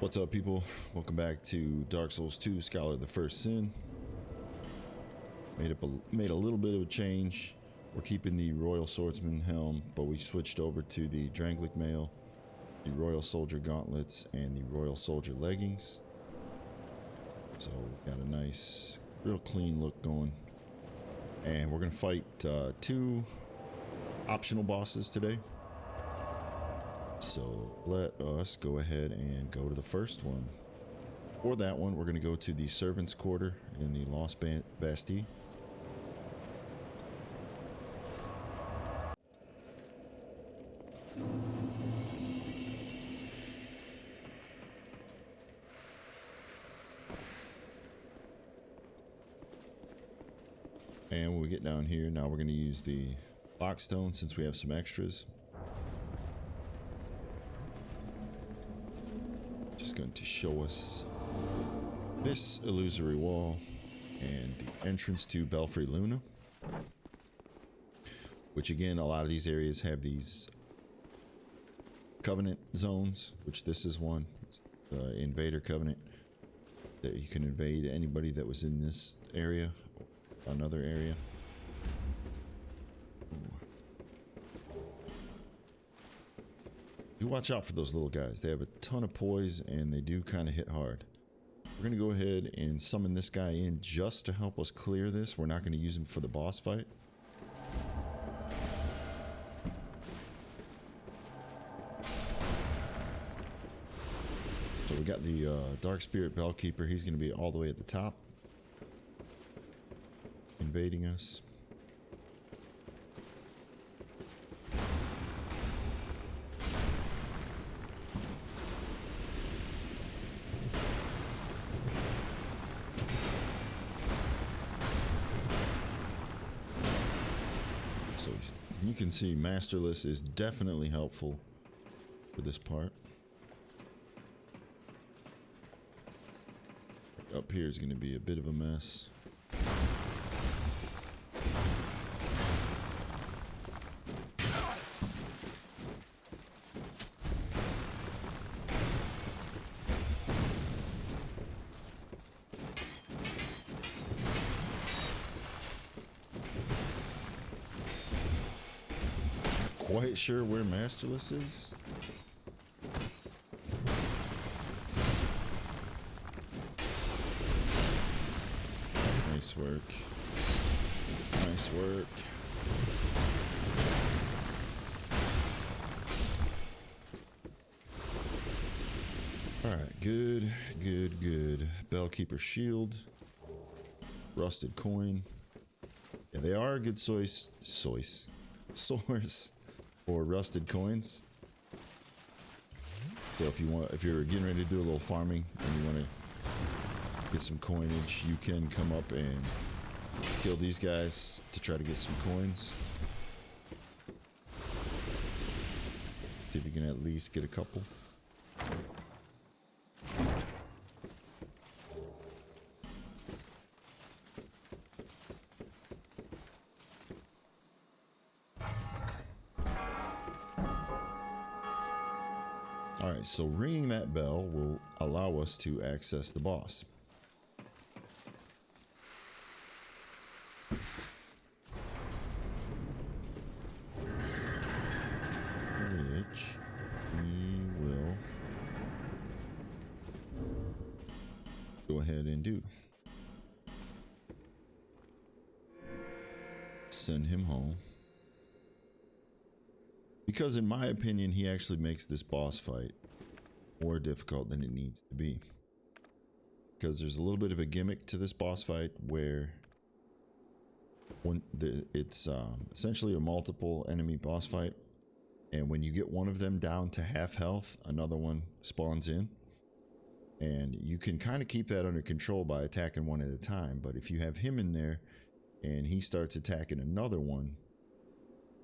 What's up, people? Welcome back to Dark Souls 2 Scholar of the First Sin. Made a little bit of a change. We're keeping the Royal Swordsman helm, but we switched over to the Dranglic mail, the Royal Soldier gauntlets, and the Royal Soldier leggings. So got a nice, real clean look going. And we're gonna fight two optional bosses today. So let us go ahead and go to the first one. For that one, we're going to go to the Servants' Quarter in the Lost Bastille. And when we get down here, now we're going to use the Lockstone since we have some extras. Going to show us this illusory wall and the entrance to Belfry Luna, which again, a lot of these areas have these covenant zones, which this is one, invader covenant, that you can invade anybody that was in this area, another area. Do watch out for those little guys. They have a ton of poise and they do kind of hit hard. We're going to go ahead and summon this guy in just to help us clear this. We're not going to use him for the boss fight. So we got the Dark Spirit Bellkeeper. He's going to be all the way at the top, invading us. So you can see Masterless is definitely helpful for this part. Up here is going to be a bit of a mess. Quite sure where Masterless is. Nice work. Nice work. Alright, good, good, good. Bellkeeper shield. Rusted coin. Yeah, they are a good source for rusted coins. So if you're getting ready to do a little farming and you want to get some coinage, you can come up and kill these guys to try to get some coins. See if you can at least get a couple. Alright, so ringing that bell will allow us to access the boss. Which we will go ahead and do. Send him home. Because in my opinion, he actually makes this boss fight more difficult than it needs to be. Because there's a little bit of a gimmick to this boss fight where it's essentially a multiple enemy boss fight. And when you get one of them down to half health, another one spawns in. And you can kind of keep that under control by attacking one at a time. But if you have him in there and he starts attacking another one,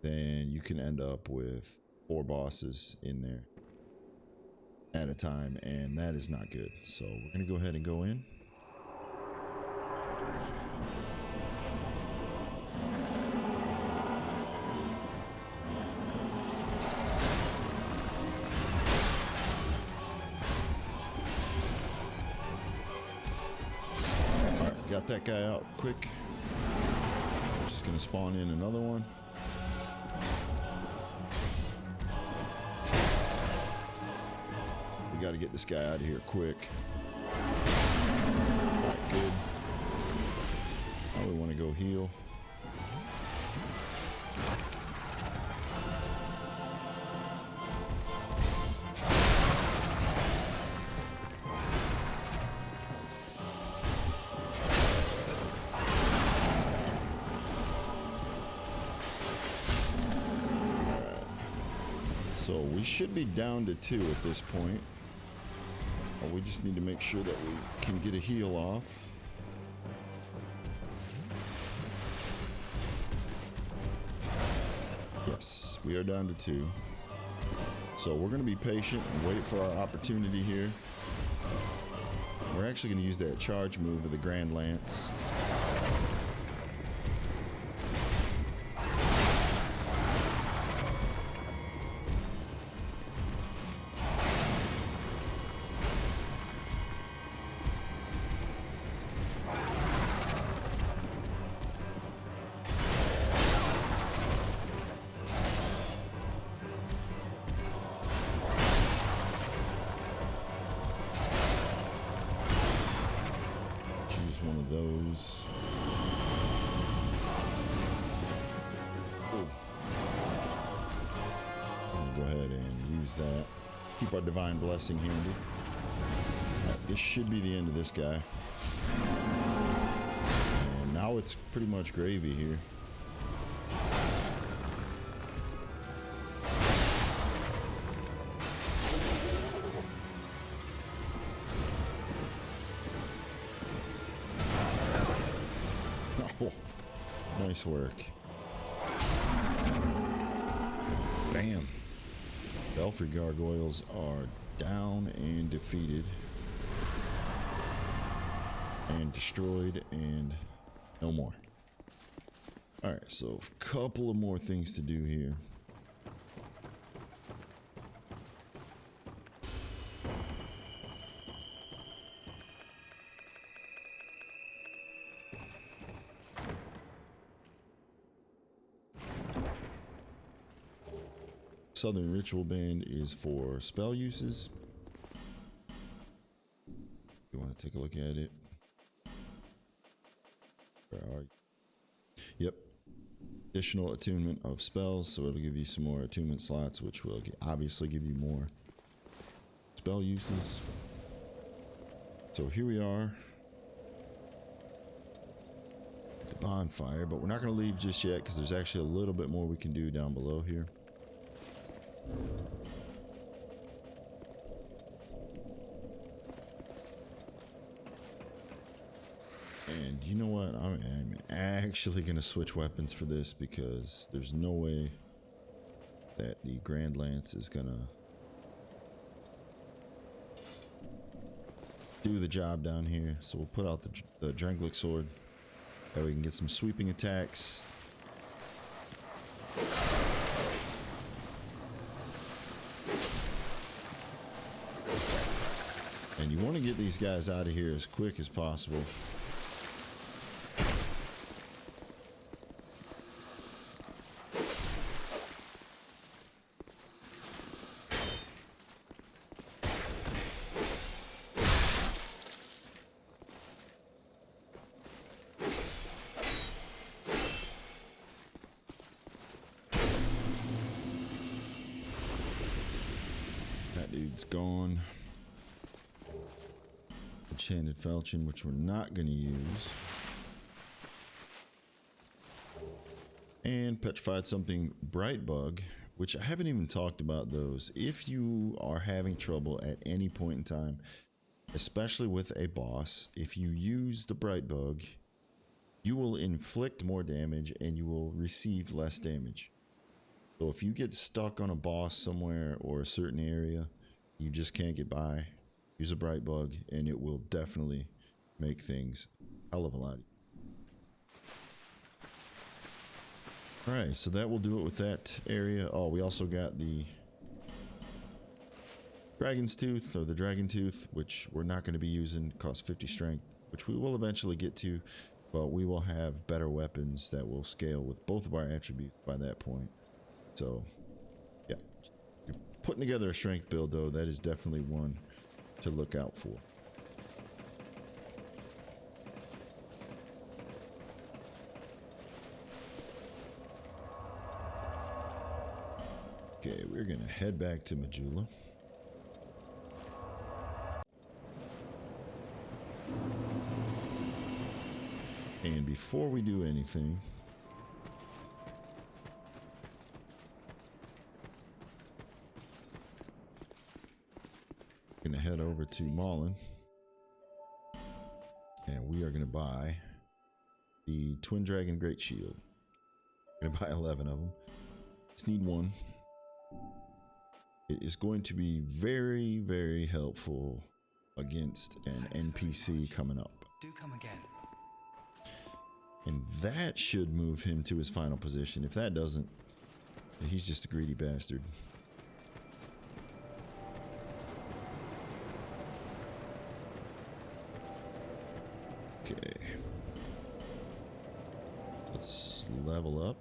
then you can end up with 4 bosses in there at a time, and that is not good. So we're gonna go ahead and go in. got that guy out quick. Just gonna spawn in another one. We gotta get this guy out of here quick. Alright, good. Now we wanna go heal. So we should be down to 2 at this point. We just need to make sure that we can get a heal off. Yes, we are down to 2. So we're going to be patient and wait for our opportunity here. We're actually going to use that charge move of the Grand Lance. One of those. Ooh. I'm gonna go ahead and use that. Keep our divine blessing handy. Right, this should be the end of this guy. And now it's pretty much gravy here. Nice work. Bam. Belfry Gargoyles are down and defeated. And destroyed and no more. Alright, so a couple of more things to do here. Southern Ritual Band is for spell uses. You want to take a look at it? Where are you? Yep. Additional attunement of spells, so it'll give you some more attunement slots, which will obviously give you more spell uses. So here we are at the bonfire, but we're not going to leave just yet because there's actually a little bit more we can do down below here. And you know what? I'm actually going to switch weapons for this because there's no way that the Grand Lance is going to do the job down here. So we'll put out the Drangleic Sword. That way we can get some sweeping attacks. And you want to get these guys out of here as quick as possible. That dude's gone. Enchanted Falchion, which we're not going to use. And petrified something Bright Bug, which I haven't even talked about those. If you are having trouble at any point in time, especially with a boss, if you use the Bright Bug, you will inflict more damage and you will receive less damage. So if you get stuck on a boss somewhere or a certain area, you just can't get by, use a Bright Bug and it will definitely make things a hell of a lot. Alright, so that will do it with that area. Oh, we also got the Dragon's Tooth, or the Dragon Tooth, which we're not going to be using. Costs 50 strength. which we will eventually get to, but we will have better weapons that will scale with both of our attributes by that point. So, yeah. You're putting together a strength build, though, that is definitely one to look out for. Okay, we're gonna head back to Majula. And before we do anything, we're gonna head over to Maulin, and we are gonna buy the Twin Dragon Great Shield. We're gonna buy 11 of them. Just need one. It is going to be very, very helpful against an NPC coming up. Do come again. And that should move him to his final position. If that doesn't, he's just a greedy bastard. Okay. Let's level up.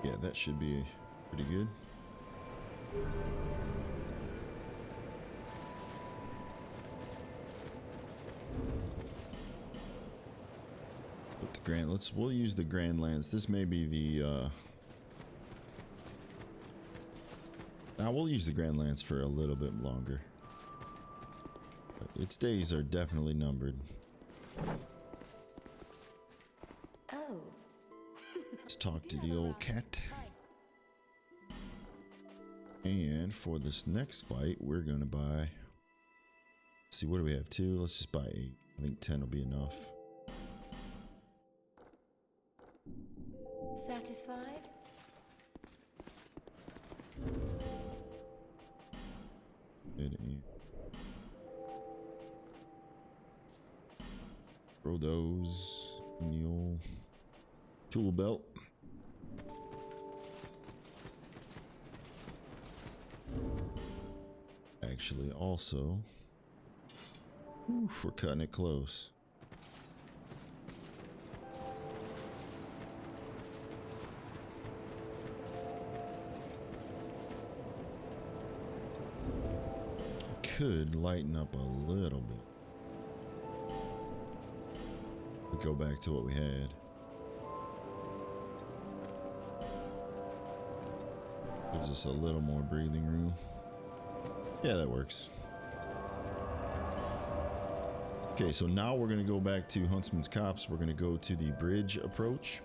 Yeah, that should be pretty good. Put the Grand, we'll use the Grand Lance. This may be the we'll use the Grand Lance for a little bit longer. But its days are definitely numbered. Let's talk to the old cat. And for this next fight, we're gonna buy. Let's see, what do we have? 2. Let's just buy 8. I think 10 will be enough. Satisfied? Throw those in the old tool belt. Actually, also, oof, we're cutting it close. Could lighten up a little bit. We go back to what we had. Gives us a little more breathing room. Yeah, that works. Okay, so now we're going to go back to Huntsman's Copse. We're going to go to the bridge approach.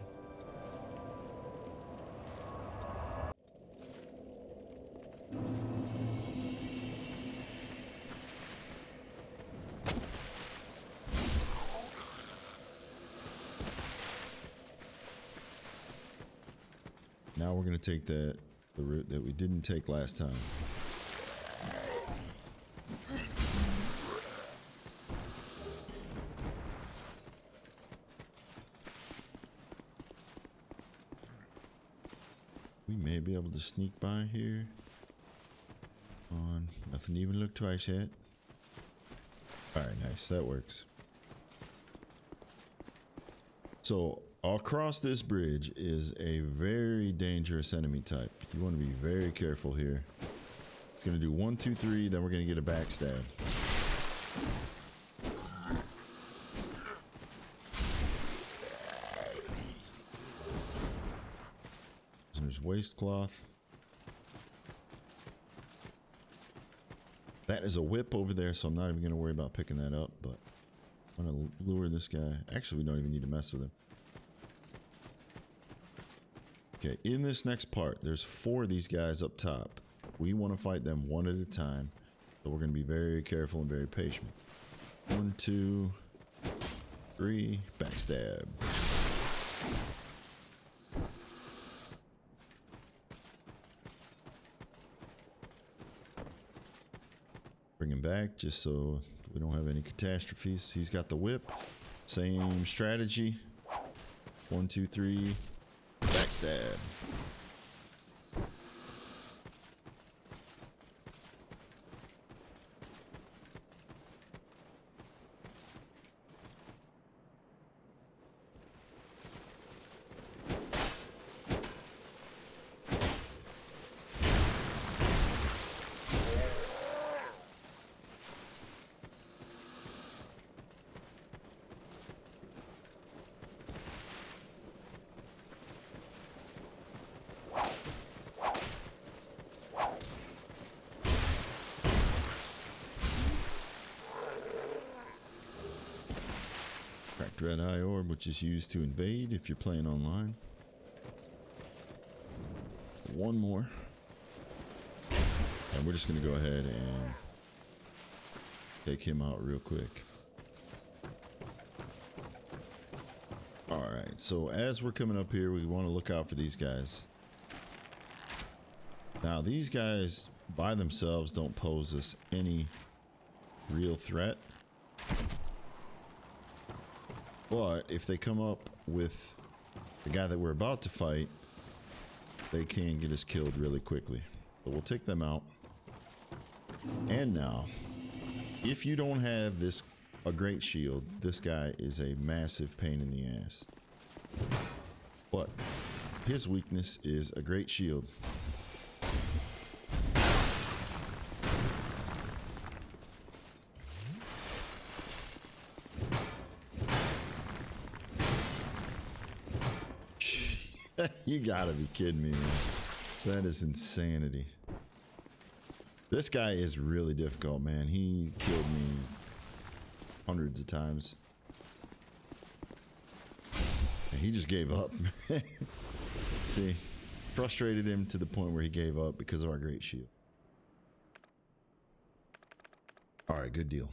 Now we're going to take the route that we didn't take last time. We may be able to sneak by here. On, nothing to even look twice at. Alright, nice, that works. So across this bridge is a very dangerous enemy type. You want to be very careful here. It's going to do 1, 2, 3, then we're going to get a backstab. There's waistcloth. That is a whip over there, so I'm not even going to worry about picking that up, but I'm going to lure this guy. Actually, we don't even need to mess with him. Okay, in this next part, there's 4 of these guys up top. We want to fight them one at a time, so we're going to be very careful and very patient. 1, 2, 3, backstab. Bring him back just so we don't have any catastrophes. He's got the whip. Same strategy. 1, 2, 3, backstab. Red eye orb, which is used to invade if you're playing online. One more. And we're just going to go ahead and take him out real quick. Alright, so as we're coming up here, we want to look out for these guys. Now, these guys by themselves don't pose us any real threat. But if they come up with the guy that we're about to fight, they can get us killed really quickly. So we'll take them out. And now, if you don't have a great shield, this guy is a massive pain in the ass. But his weakness is a great shield. You gotta be kidding me, man. That is insanity. This guy is really difficult, man. He killed me hundreds of times. And he just gave up. See, frustrated him to the point where he gave up because of our great shield. Alright, good deal.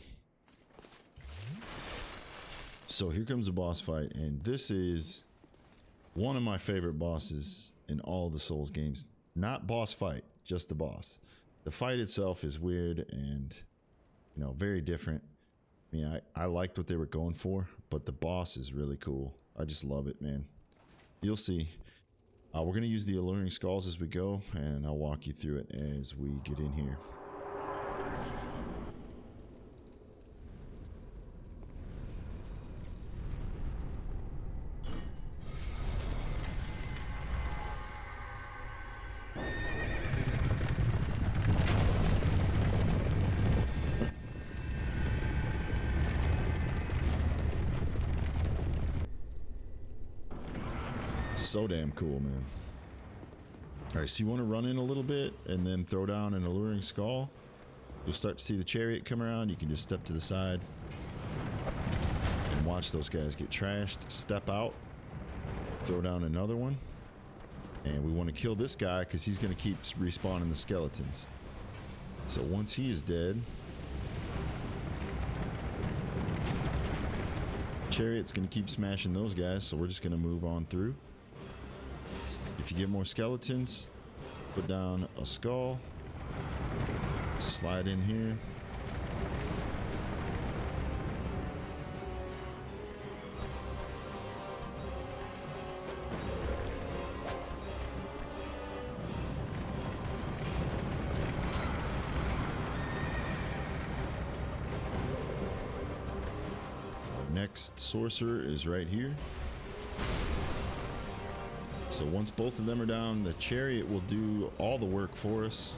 So here comes the boss fight, and this is one of my favorite bosses in all the Souls games. Not boss fight, just the boss. The fight itself is weird and, you know, very different. I mean, I liked what they were going for, but the boss is really cool. I just love it, man. You'll see. We're going to use the alluring skulls as we go, and I'll walk you through it as we get in here. So damn cool, man. All right, so you want to run in a little bit and then throw down an alluring skull. You'll start to see the chariot come around. You can just step to the side and watch those guys get trashed. Step out, throw down another one, and we want to kill this guy because he's going to keep respawning the skeletons. So once he is dead, Chariot's going to keep smashing those guys, so we're just going to move on through. If you get more skeletons, put down a skull, slide in here. Our next sorcerer is right here. So once both of them are down, the chariot will do all the work for us.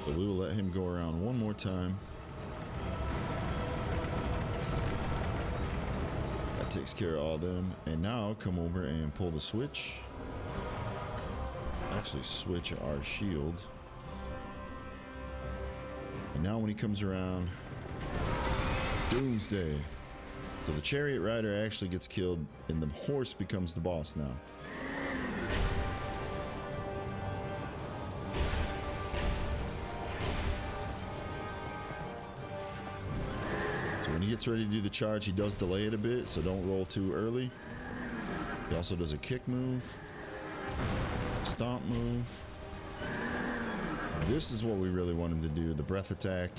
So we will let him go around one more time. That takes care of all of them. And now come over and pull the switch. Actually switch our shield. And now when he comes around, Doomsday. So the chariot rider actually gets killed and the horse becomes the boss now. he gets ready to do the charge, he does delay it a bit, so don't roll too early. He also does a kick move, stomp move. This is what we really want him to do, the breath attack.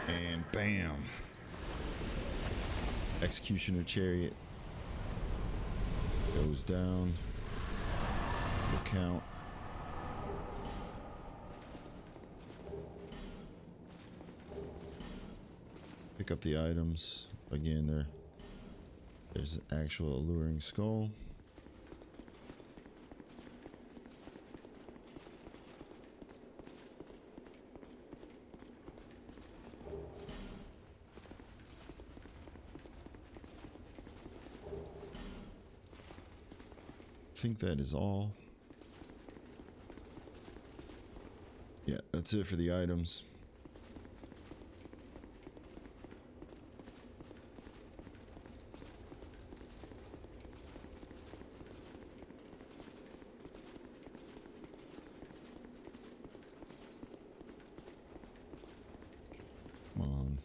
And bam. Executioner Chariot goes down. The count. Pick up the items. Again, there's an actual alluring skull. I think that is all. Yeah, that's it for the items. Come on.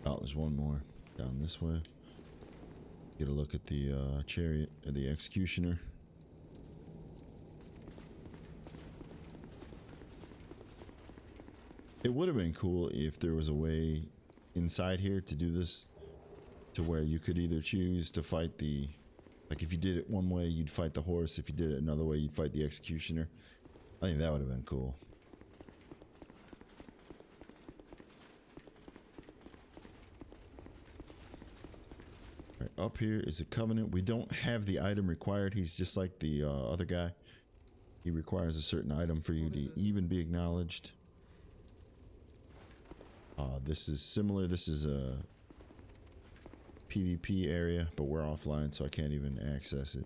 Oh, there's one more down this way. Get a look at the chariot, or the executioner. It would have been cool if there was a way inside here to do this, to where you could either choose to fight the, like if you did it one way, you'd fight the horse. If you did it another way, you'd fight the executioner. I think that would have been cool. Up here is a covenant. We don't have the item required. He's just like the other guy. He requires a certain item for you to even be acknowledged. This is similar. This is a PvP area, but we're offline, so I can't even access it.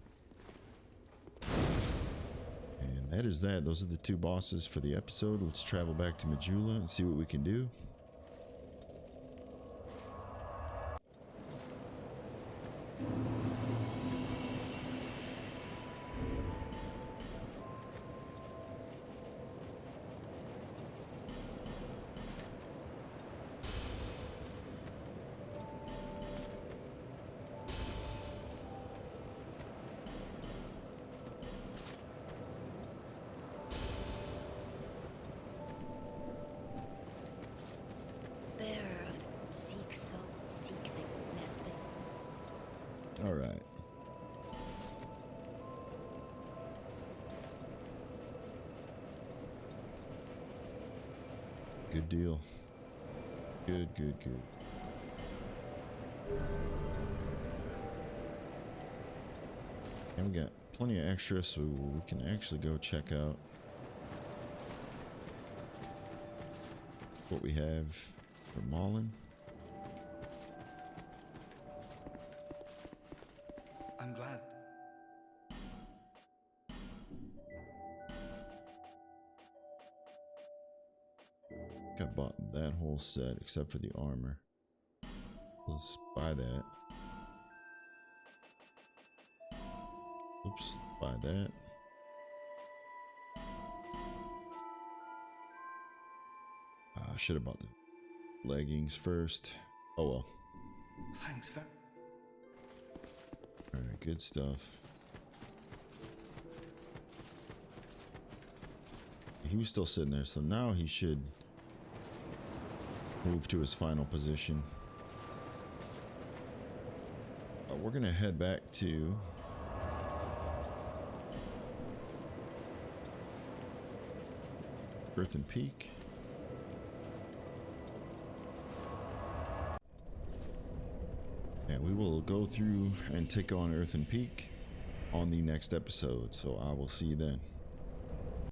And that is that. Those are the two bosses for the episode. Let's travel back to Majula and see what we can do. All right. Good deal. Good. And we got plenty of extra, so we can actually go check out what we have for Malin. I'm glad. I bought that whole set except for the armor. Let's buy that. Oops, buy that. I should have bought the leggings first. Oh well. Thanks, Ver. Alright, good stuff. He was still sitting there, so now he should move to his final position. We're gonna head back to Earthen Peak. And we will go through and take on Earthen Peak on the next episode, so I will see you then.